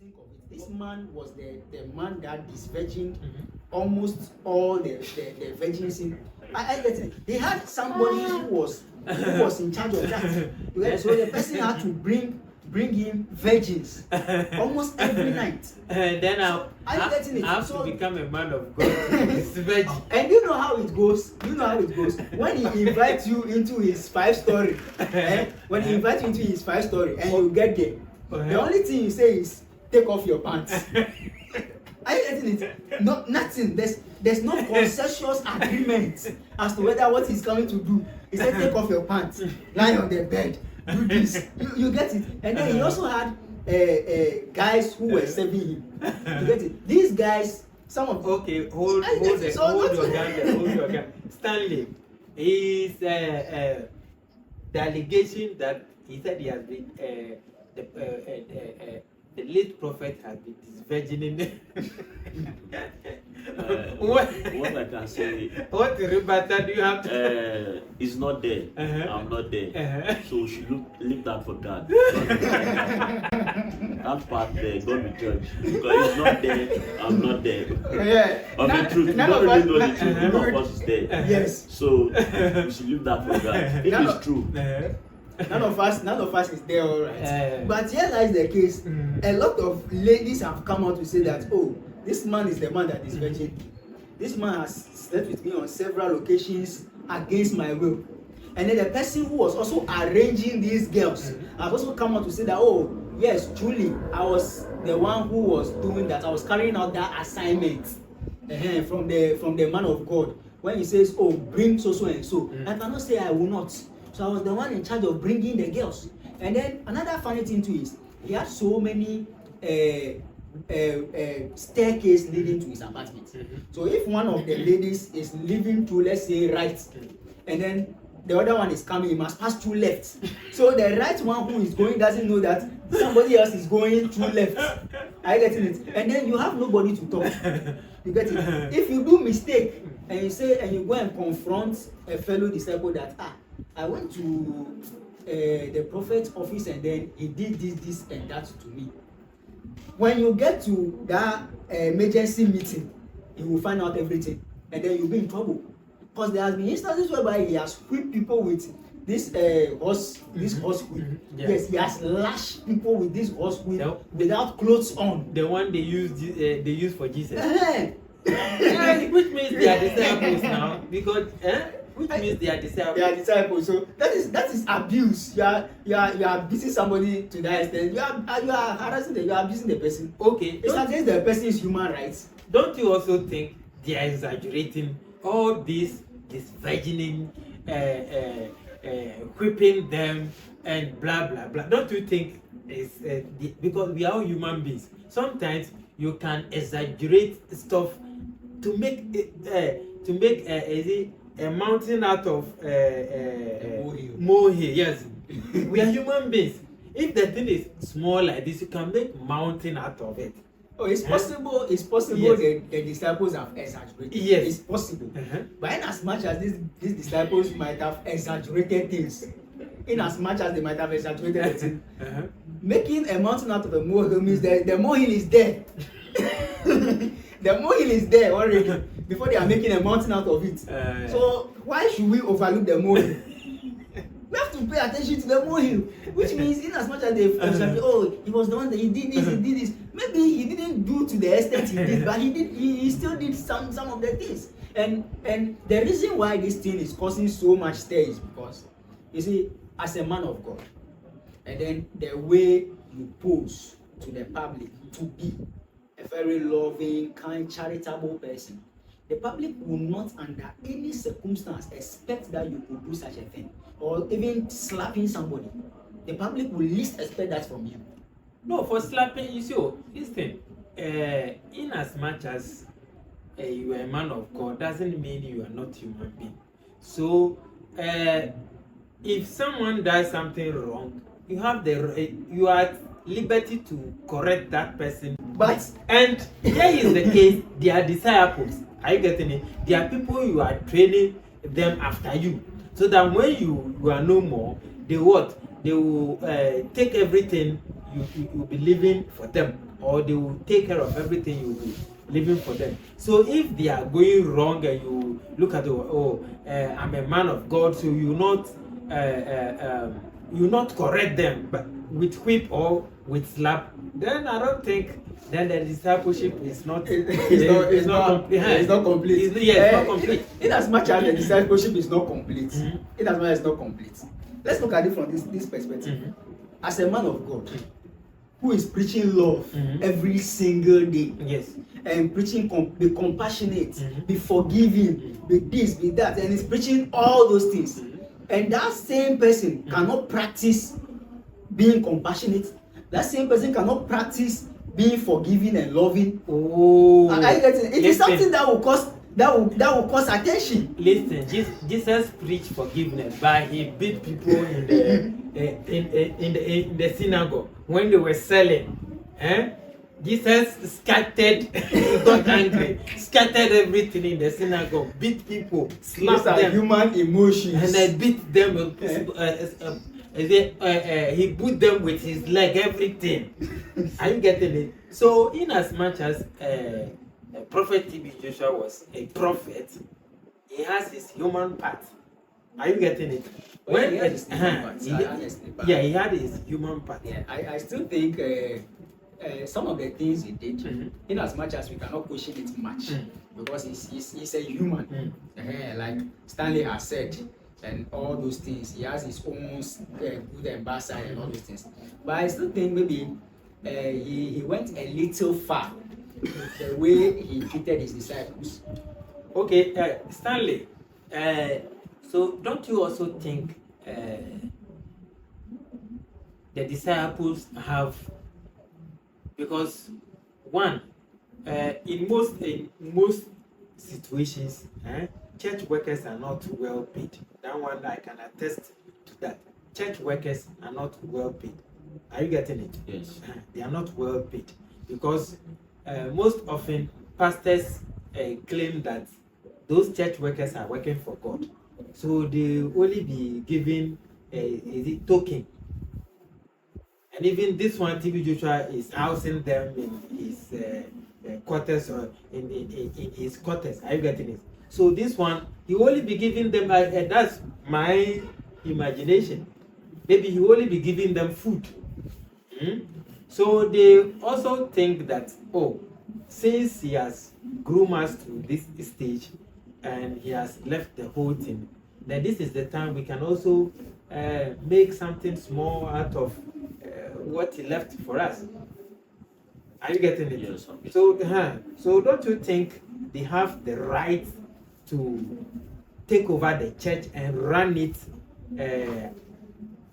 think of it, this man was the man that disvirgined almost all the virgins in. I get it. He had somebody who was in charge of that. So the person had to bring him virgins almost every night. And then I have to become a man of God. And you know how it goes. When he invites you into his 5-story, when he invites you into his 5-story, and you get there, the only thing you say is, "Take off your pants." Are you getting it? No, nothing. There's no consensuous agreement as to whether what he's coming to do. He said, "Take off your pants, lie on the bed, do this." You get it? And then he also had guys who were serving him. You get it? These guys, some of hold your gun. Stanley is the allegation that he said he has been the late prophet has been disvirgining. What I can say, what rebuttal do you have to? It's not there. I'm not there. So we should leave that for God. That part there, God will judge. Because it's not there, I'm not there. Of the truth, we don't really know the truth. None of us is there. Yes. So we should leave that for God. If it's true. None of us is there, all right. But here lies the case. A lot of ladies have come out to say that, "Oh, this man is the man that is virgin. This man has slept with me on several occasions against my will." And then the person who was also arranging these girls have also come out to say that, "Oh, yes, truly, I was the one who was doing that. I was carrying out that assignment from the man of God. When he says, 'Oh, bring so and so,' I cannot say I will not. So I was the one in charge of bringing the girls." And then another funny thing too is he had so many staircase leading to his apartment. So if one of the ladies is leaving to, let's say, right, and then the other one is coming, he must pass through left. So the right one who is going doesn't know that somebody else is going through left. Are you getting it? And then you have nobody to talk to. You get it? If you do mistake and you say and you go and confront a fellow disciple that I went to the prophet's office and then he did this and that to me. When you get to that emergency meeting, you will find out everything, and then you'll be in trouble. Because there has been instances whereby he has whipped people with this horse whip. Yes, he has lashed people with this horse whip without clothes on. The one they use for Jesus. Which means they are disciples now, because which means they are disciples. They are disciples. So that is abuse. You are beating somebody to that extent. You are harassing them. You are abusing the person. Okay. It's against the person's human rights. Don't you also think they are exaggerating all this virgining, whipping them, and blah blah blah? Don't you think it's because we are all human beings? Sometimes you can exaggerate stuff to make a mountain out of molehill. Yes, we are human beings. If the thing is small like this, you can make mountain out of it. Oh, it's possible. It's possible. Yes. The disciples have exaggerated. Yes, it's possible. But in as much as these disciples might have exaggerated things, in as much as they might have exaggerated things, making a mountain out of a molehill means that the molehill is there. The molehill is there already before they are making a mountain out of it. So why should we overlook the molehill? We have to pay attention to the molehill, which means in as much as they he was the one that he did this. Maybe he didn't do to the extent he did, but he still did some of the things. And the reason why this thing is causing so much stir is because, you see, as a man of God, and then the way you pose to the public to be a very loving, kind, charitable person, the public will not under any circumstance expect that you could do such a thing, or even slapping somebody. The public will least expect that from you. No, for slapping, you see, this thing, in as much as you are a man of God, doesn't mean you are not human being. So, if someone does something wrong, you are at liberty to correct that person. And here is the case: they are disciples. Are you getting it? They are people you are training them after you, so that when you are no more, they will take everything you be living for them, or or they will take care of everything you will be living for them. So if they are going wrong and you look at I'm a man of God, so you not correct them but with whip or with slap, then I don't think then the discipleship is not it's not complete. It's not complete. In as much as the discipleship is not complete, in as much as it's not complete, let's look at it from this perspective. As a man of God who is preaching love every single day, yes, and preaching be compassionate, be forgiving, be this, be that, and he's preaching all those things, and that same person cannot practice being compassionate. That same person cannot practice being forgiving and loving. Are you getting it? It is something that will cause attention. Listen, Jesus preached forgiveness, but he beat people in the synagogue when they were selling. Jesus scattered, he got angry, scattered everything in the synagogue, beat people, slapped them. Human emotions. And I beat them. He put them with his leg, everything. Are you getting it? So, in as much as Prophet TB Joshua was a prophet, he has his human part. Are you getting it? When he had his human part, he had his human part. Yeah, I still think some of the things he did, in as much as we cannot question it much, because he's a human, like Stanley has said, and all those things. He has his own good and bad side and all those things. But I still think maybe he went a little far with the way he treated his disciples. Okay, Stanley, so don't you also think the disciples have, because one, in most situations, church workers are not well paid. That one I can attest to that. Church workers are not well paid. Are you getting it? Yes. They are not well paid because most often pastors claim that those church workers are working for God, so they only be given a token. And even this one, TB Joshua is housing them in his quarters or in his quarters. Are you getting it? So this one, he only be giving them, that's my imagination. Maybe he only be giving them food. So they also think that, since he has groomed us to this stage and he has left the whole thing, then this is the time we can also make something small out of what he left for us. Are you getting it? Yes. So don't you think they have the right to take over the church and run it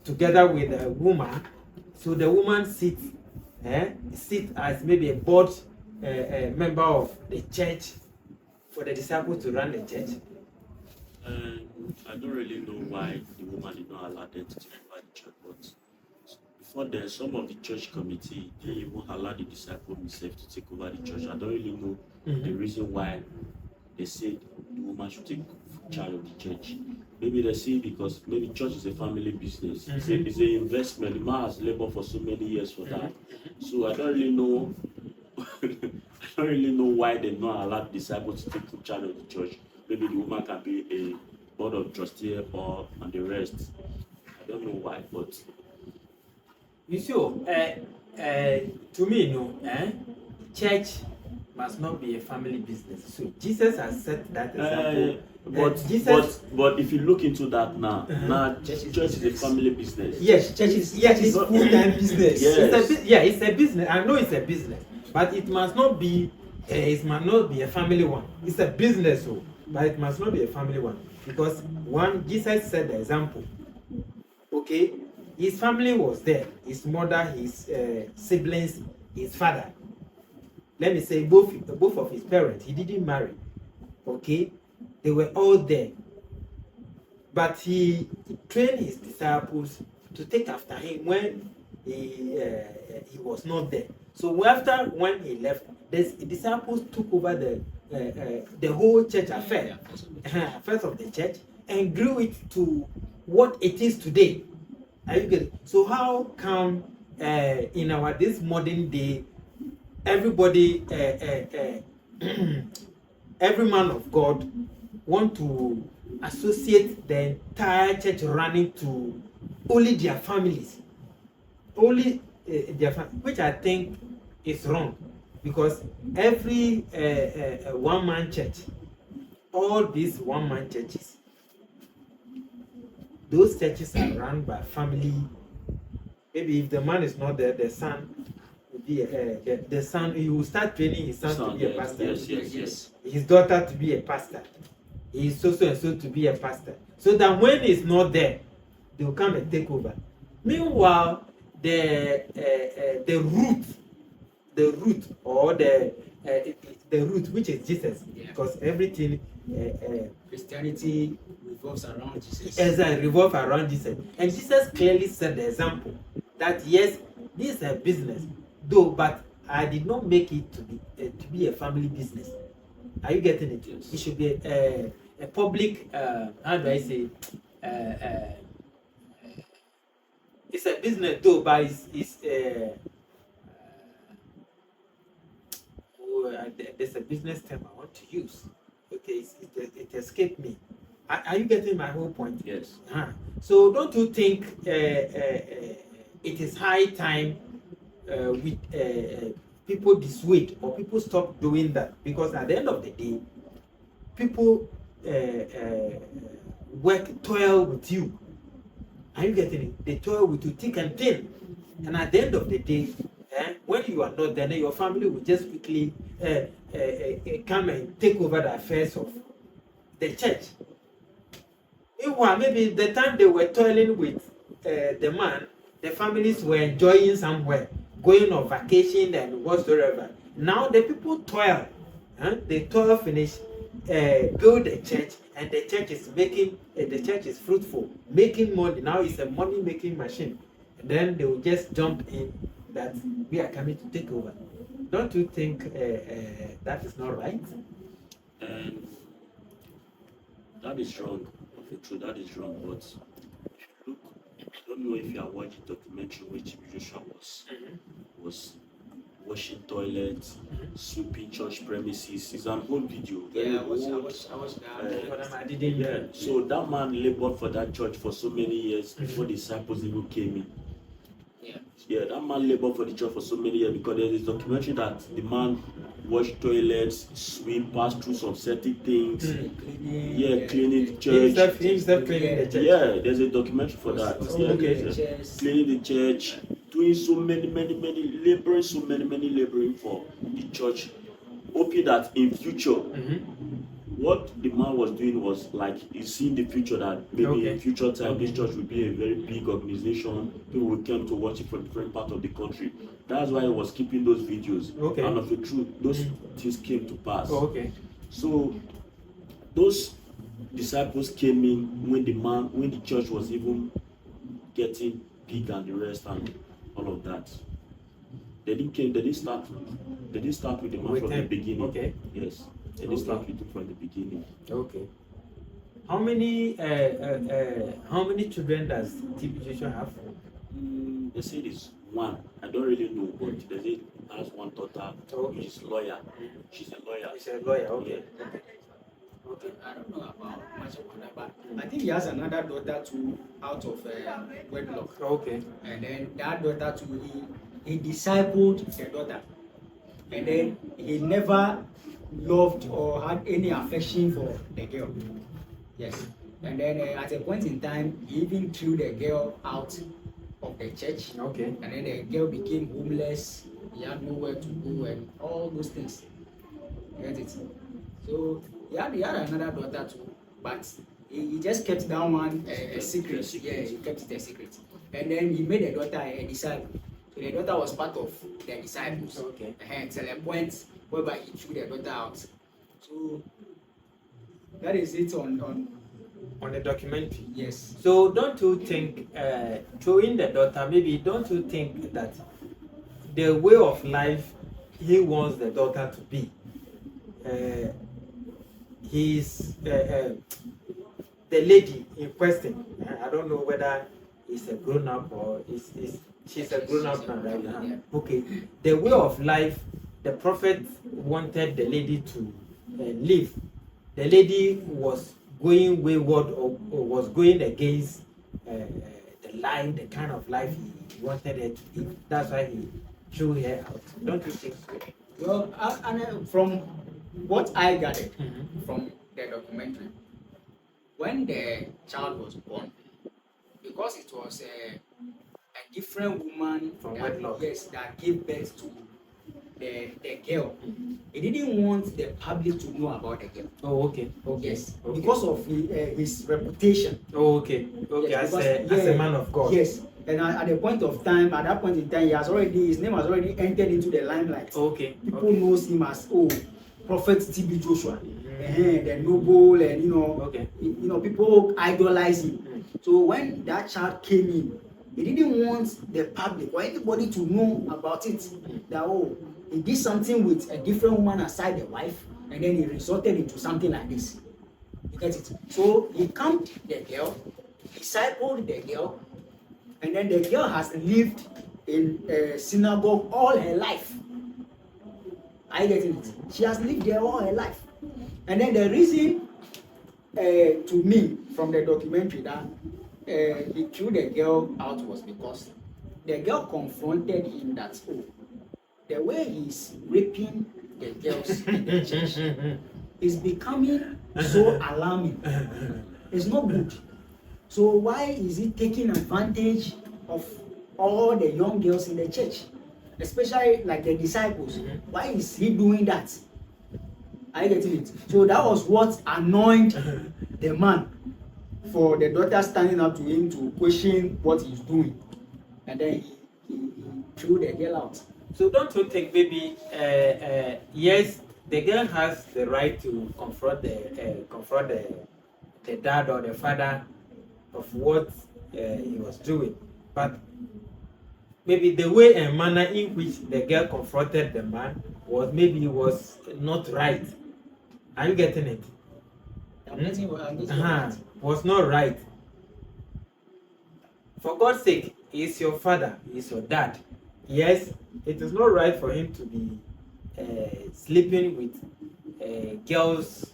together with a woman? So the woman sits as maybe a board member of the church for the disciples to run the church. I don't really know why the woman did not allow them to take over the church, but before then, some of the church committee, they even allow the disciple himself to take over the church. I don't really know the reason why they said the woman should take charge of the church. Maybe they say because maybe church is a family business. It's an investment. The man has labored for so many years for that. So I don't really know. I don't really know why they not allow the disciples to take charge of the church. Maybe the woman can be a board of trustees or and the rest. I don't know why, but you see, to me, church must not be a family business. So Jesus has set that example. But if you look into that now, church is a family business. Yes, church is full-time business. Yes. It's a business. I know it's a business, but it must not be. It must not be a family one. It's a business, but it must not be a family one because Jesus set the example. Okay, his family was there. His mother, his siblings, his father. Let me say both of his parents. He didn't marry. Okay, they were all there. But he trained his disciples to take after him when he was not there. So when he left, the disciples took over the whole church affairs of the church and grew it to what it is today. Are you getting? So how come in our this modern day everybody, every man of God want to associate the entire church running to only their families, only their which I think is wrong, because every one-man church, all these one-man churches, those churches are run by family. Maybe if the man is not there, the son will be the son. He will start training his son to be a pastor. Yes. His daughter to be a pastor. He is so and so to be a pastor. So that when he's not there, they will come and take over. Meanwhile, the root or the root, which is Jesus, because everything Christianity revolves around Jesus. as I revolve around Jesus, and Jesus clearly set the example that yes, this is a business, though, but I did not make it to be a family business. Are you getting it? Yes. It should be a public. How do I say? It's a business, though, but there's a business term I want to use. Okay, it escaped me. Are you getting my whole point? Yes. So don't you think it is high time with people dissuade or people stop doing that? Because at the end of the day, people toil with you. Are you getting it? They toil with you thick and thin. And at the end of the day, when you are not there, your family will just quickly come and take over the affairs of the church. Meanwhile, maybe the time they were toiling with the man, the families were enjoying somewhere, going on vacation and whatsoever. Now the people toil. They toil finish, build a church, and the church is fruitful, making money. Now it's a money-making machine. And then they will just jump in that we are coming to take over. Don't you think that is not right? That is wrong. True, that is wrong. But if you look, I don't know if you are watching documentary which Joshua was washing toilets, sweeping church premises. It's an old video. Yeah, I watched that. I didn't. Yeah. So that man labored for that church for so many years before the disciples even came in. Yeah, that man labored for the church for so many years because there's this documentary that the man washed toilets, sweep, passed through some certain things. Cleaning the church. Himself cleaning the church. Yeah, there's a documentary for that. Cleaning the church, doing so many laboring for the church, hoping that in future, what the man was doing was like he's seeing the future that maybe in future time this church will be a very big organization. People will come to watch it from different parts of the country. That's why he was keeping those videos. And of the truth, those things came to pass. So those disciples came in when the church was even getting big and the rest and all of that. They didn't start with the man from the beginning. Yes. They didn't start with it from the beginning. How many children does TB Joshua have? They say it's one. I don't really know, but they say he has one daughter. She's a lawyer. She's a lawyer. She's a lawyer. I don't know about much about that, but I think he has another daughter too out of wedlock. And then that daughter too, he discipled the daughter, and then he never loved or had any affection for the girl. Yes. And then at a point in time, he even threw the girl out of the church. And then the girl became homeless. He had nowhere to go and all those things. You get it? So he had another daughter too, but he just kept that one a secret. Yeah, he kept it a secret. And then he made the daughter a disciple. So the daughter was part of the disciples. Until a point whereby he threw the daughter out. So that is it on the documentary. Yes. So don't you think throwing the daughter, maybe don't you think that the way of life he wants the daughter to be, he's the lady in question, I don't know whether he's a grown-up or she's a grown-up now, right? The way of life the prophet wanted the lady to leave. The lady was going wayward or was going against the life, the kind of life he wanted her to live. That's why he threw her out. Don't you think so? Well, from what I gathered Mm-hmm. from the documentary, when the child was born, because it was a different woman From that, wedlock. yes, that gave birth to the girl, Mm-hmm. he didn't want the public to know about the girl. Oh, okay. Okay. Yes, Okay. because of his reputation. Oh, okay. Okay. Yes, As a man of God. Yes, and at the point of time, at that point in time, his name has already entered into the limelight. Okay. People Okay. knows him as Prophet TB Joshua, Mhm. the noble, and Okay. people idolize him. Mm. So when that child came in, he didn't want the public or anybody to know about it. That he did something with a different woman aside the wife, and then he resorted into something like this. You get it? So he camped the girl, discipled the girl, and then the girl has lived in a synagogue all her life. Are you getting it? She has lived there all her life. And then the reason, to me, from the documentary, that he threw the girl out was because the girl confronted him that, the way he's raping the girls in the church is becoming so alarming. It's not good. So why is he taking advantage of all the young girls in the church, especially like the disciples? Mm-hmm. Why is he doing that? Are you getting it? So that was what annoyed the man, for the daughter standing up to him to question what he's doing, and then he threw the girl out. So don't you think maybe yes, the girl has the right to confront the dad or the father of what he was doing, but maybe the way and manner in which the girl confronted the man was not right. Are you getting it? I'm getting what I'm getting. Was not right. For God's sake, he's your father, he's your dad. Yes, it is not right for him to be sleeping with girls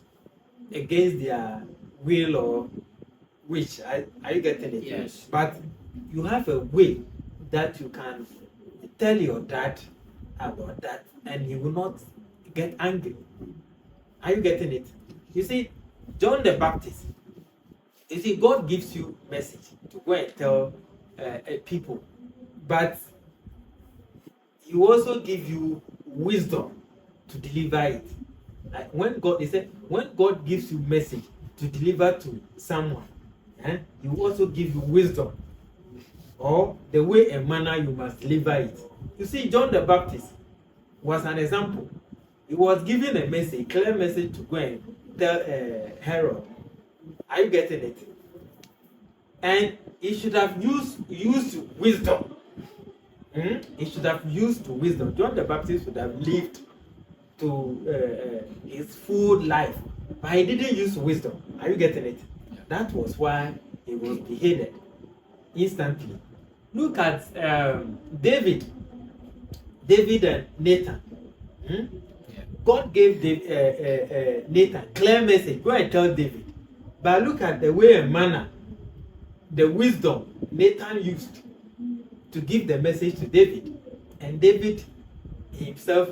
against their will or wish. Are you getting it? Yes. But you have a way that you can tell your dad about that, and he will not get angry. Are you getting it? You see, John the Baptist, you see, God gives you message to go and tell people, but he also give you wisdom to deliver it. Like when God gives you message to deliver to someone, he will also give you wisdom or the way and manner you must deliver it. You see, John the Baptist was an example. He was given a message, a clear message to go and tell Herod. Are you getting it? And he should have used wisdom. He should have used wisdom. John the Baptist should have lived to his full life, but he didn't use wisdom. Are you getting it? Yeah. That was why he was beheaded instantly. Look at David and Nathan. Yeah. God gave Nathan clear message. Go and tell David. But look at the way and manner, the wisdom Nathan used to give the message to David, and David himself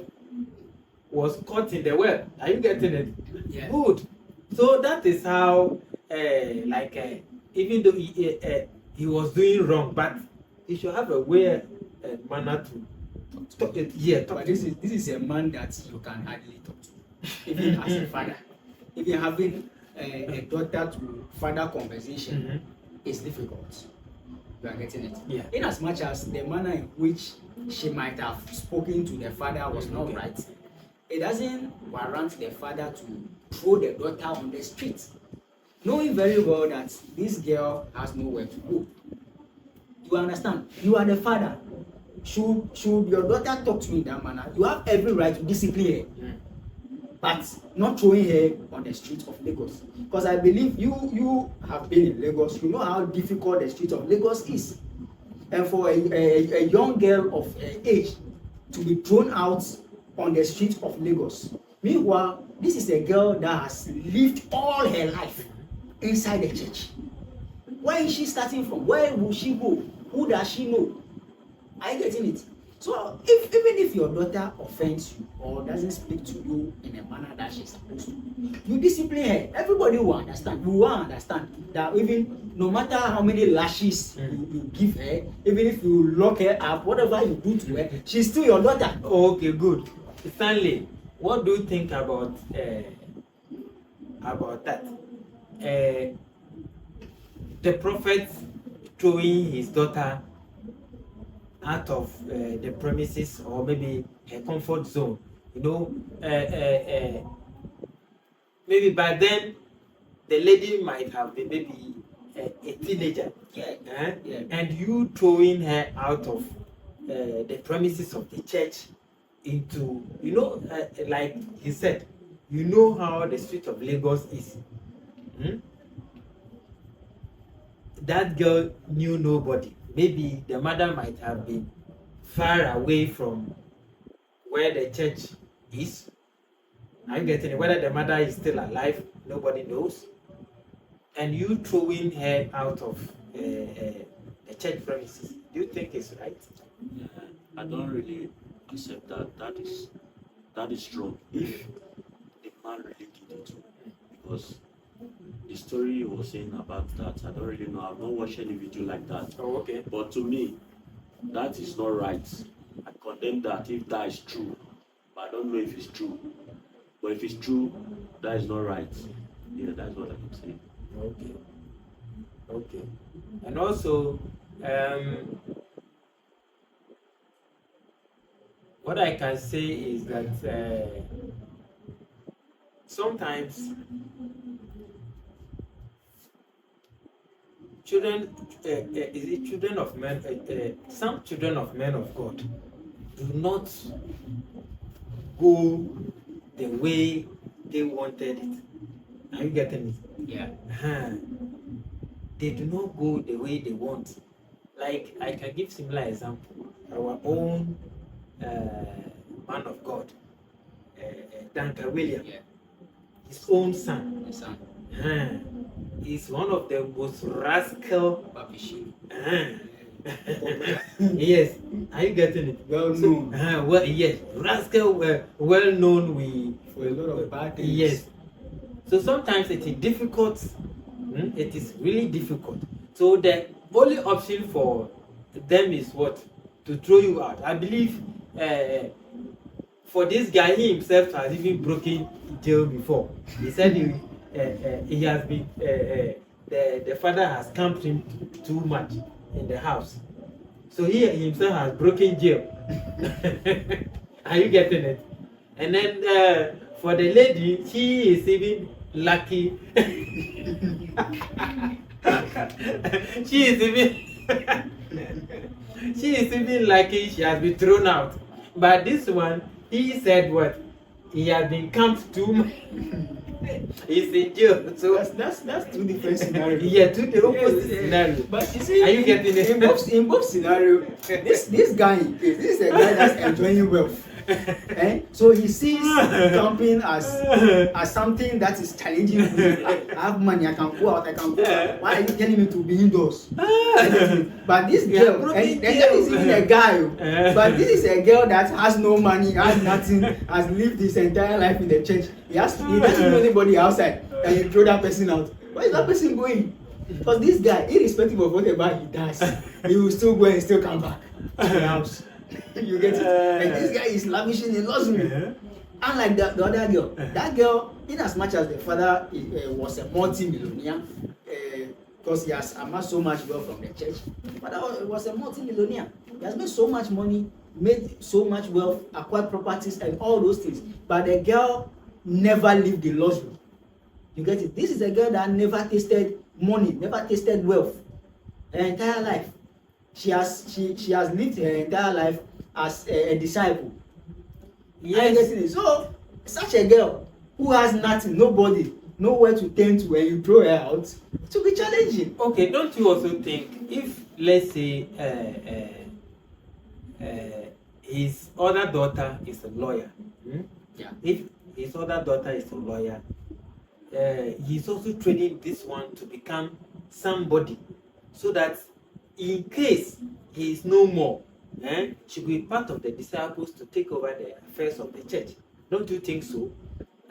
was caught in the web. Are you getting it? Yeah. Good. So that is how, even though he was doing wrong, but he should have a way and manner to talk it. Yeah, talk But to this is a man that you can hardly talk to, even as a father. Even having a daughter to father conversation is difficult. You are getting it? Yeah. In as much as the manner in which she might have spoken to the father was not Okay. right, it doesn't warrant the father to throw the daughter on the street, knowing very well that this girl has nowhere to go. You understand? You are the father. Should your daughter talk to you in that manner, you have every right to discipline her, but not throwing her on the streets of Lagos. Because I believe you have been in Lagos, you know how difficult the streets of Lagos is. And for a young girl of age to be thrown out on the streets of Lagos. Meanwhile, this is a girl that has lived all her life inside the church. Where is she starting from? Where will she go? Who does she know? Are you getting it? So even if your daughter offends you or doesn't speak to you in a manner that she's supposed to, you discipline her. Everybody will understand. We will understand that even no matter how many lashes you give her, even if you lock her up, whatever you do to her, she's still your daughter. Okay, good. Stanley, what do you think about that? The prophet throwing his daughter out of the premises or maybe her comfort zone. Maybe by then the lady might have been maybe a teenager. Yeah. And you throwing her out of the premises of the church into, like he said, you know how the street of Lagos is. That girl knew nobody. Maybe the mother might have been far away from where the church is. Are you getting it? Whether the mother is still alive, nobody knows. And you throwing her out of the church premises, do you think it's right? Yeah, I don't really accept that. That is wrong. If the man really did it, because the story you were saying about that, I don't really know. I've not watched any video like that. Oh, okay. But to me, that is not right. I condemn that if that is true. But I don't know if it's true. But if it's true, that is not right. Yeah, that's what I'm saying. Okay. And also, what I can say is that sometimes children of men, some children of men of God do not go the way they wanted it. Are you getting it? Yeah. They do not go the way they want. Like, I can give similar example. Our own man of God, Duncan William, his own son. The son. He's one of the most rascal. Lavish. Yes, are you getting it? Well known. Well, yes, rascal, well known For a lot of bad things. Yes. So sometimes it is difficult. It is really difficult. So the only option for them is what? To throw you out. I believe for this guy, he himself has even broken jail before. He said he has been, the father has camped him too much in the house. So he himself has broken jail. Are you getting it? And then for the lady, she is even lucky. she is even lucky she has been thrown out. But this one, he said what? He has been camped too much. He's in jail. So that's two different scenarios. Yeah, two the opposite scenario. But you see, are you getting it? In both scenarios, this guy is a guy that's enjoying wealth. So he sees camping as something that is challenging me. I have money, I can go out, I can go out. Why are you telling me to be indoors? But this girl, and there is even a guy, but this is a girl that has no money, has nothing, has lived his entire life in the church. He doesn't know anybody outside, and you throw that person out. Where is that person going? Because this guy, irrespective of whatever he does, he will still go and still come back to the house. You get it? And this guy is lavishing in luxury. Unlike the other girl. That girl, in as much as the father was a multi-millionaire, because he has amassed so much wealth from the church, the father was a multi-millionaire. He has made so much money, made so much wealth, acquired properties and all those things. But the girl never lived in luxury. You get it? This is a girl that never tasted money, never tasted wealth her entire life. She has lived her entire life as a disciple. Yes. So such a girl who has nothing, nobody, nowhere to turn to, and you throw her out, it will be challenging. Okay, don't you also think if, let's say, his other daughter is a lawyer. Yeah. If his other daughter is a lawyer, he's also training this one to become somebody, so that in case he is no more, she will be part of the disciples to take over the affairs of the church. Don't you think so?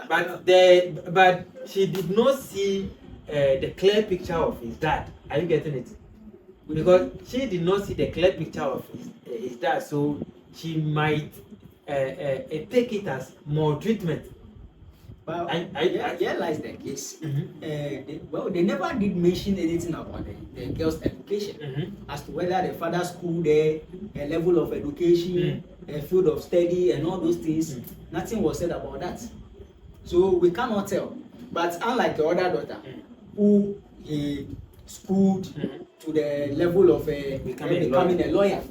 But she did not see the clear picture of his dad. Are you getting it? Because she did not see the clear picture of his dad, so she might take it as more treatment. Well, here lies the case. They never did mention anything about the girl's education, as to whether the father's school there, a level of education, a field of study, and all those things. Nothing was said about that. So we cannot tell. But unlike the other daughter, who he schooled to the level of becoming a lawyer,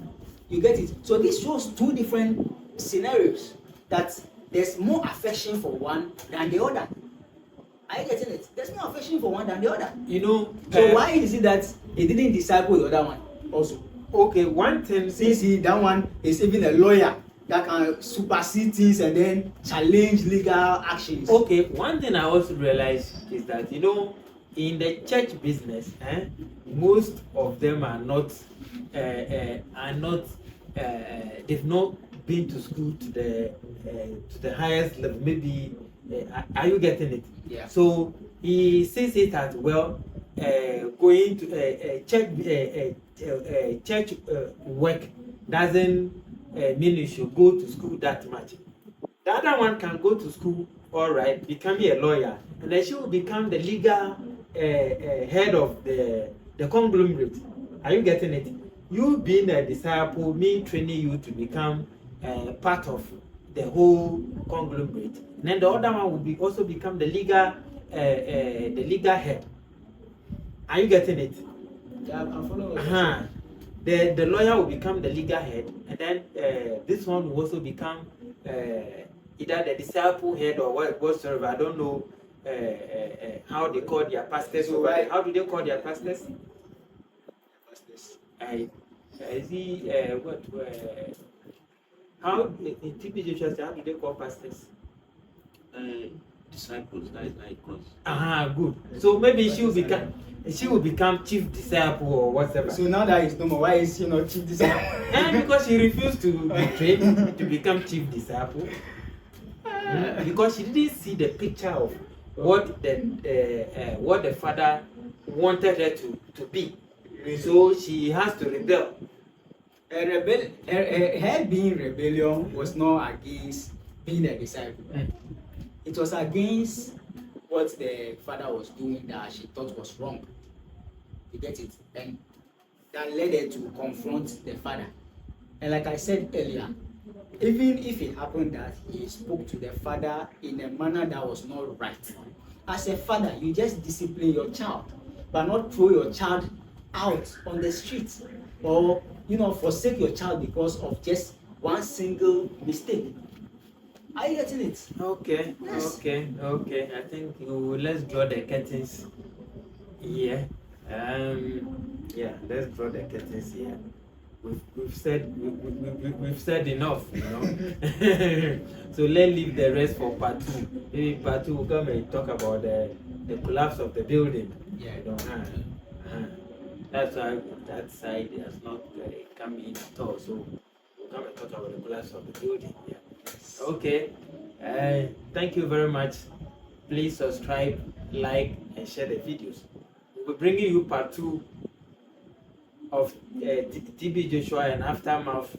you get it. So this shows two different scenarios, that there's more affection for one than the other. Are you getting it? There's more affection for one than the other. You know. So why is it that he didn't disciple the other one also? Okay, one thing. Since that one is even a lawyer that can supersede things and then challenge legal actions. Okay, one thing I also realized is that, you know, in the church business, most of them are not they've not been to school to the highest level. Maybe are you getting it? Yeah. So he sees it as well. Going to church work doesn't mean you should go to school that much. The other one can go to school, all right, become a lawyer, and then she will become the legal head of the conglomerate. Are you getting it? You being a disciple, me training you to become part of the whole conglomerate. And then the other one will also become the legal head. Are you getting it? Yeah, I'm following. The lawyer will become the legal head, and then this one will also become either the disciple head or whatsoever. I don't know how they call their pastors. So how do they call their pastors? How in TB Joshua, how do they call pastors? Disciples, that is how it goes. Good. So maybe she will become chief disciple or whatever. So now that is no more, why is she not chief disciple? And because she refused to be trained to become chief disciple. Because she didn't see the picture of what the father wanted her to be. So she has to rebel. Her being rebellion was not against being a disciple. It was against what the father was doing that she thought was wrong. You get it? And that led her to confront the father. And like I said earlier, even if it happened that he spoke to the father in a manner that was not right, as a father, you just discipline your child, but not throw your child out on the streets, or forsake your child because of just one single mistake. Are you getting it? Okay. Yes. Okay. I think let's draw the curtains here. Let's draw the curtains here. We've said enough, So let's leave the rest for part 2. Maybe part 2 will come and talk about the collapse of the building. Yeah. That's why that side has not come in at all. So we'll come and talk about the collapse of the building. Yeah. Okay. Thank you very much. Please subscribe, like, and share the videos. We'll be bringing you part 2 of TB Joshua and aftermath,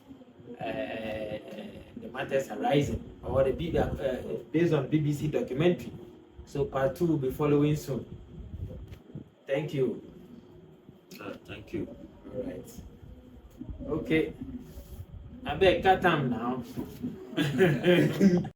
the matters arising, or the based on BBC documentary. So part 2 will be following soon. Thank you. Thank you. All right. Okay. I beg cut time now.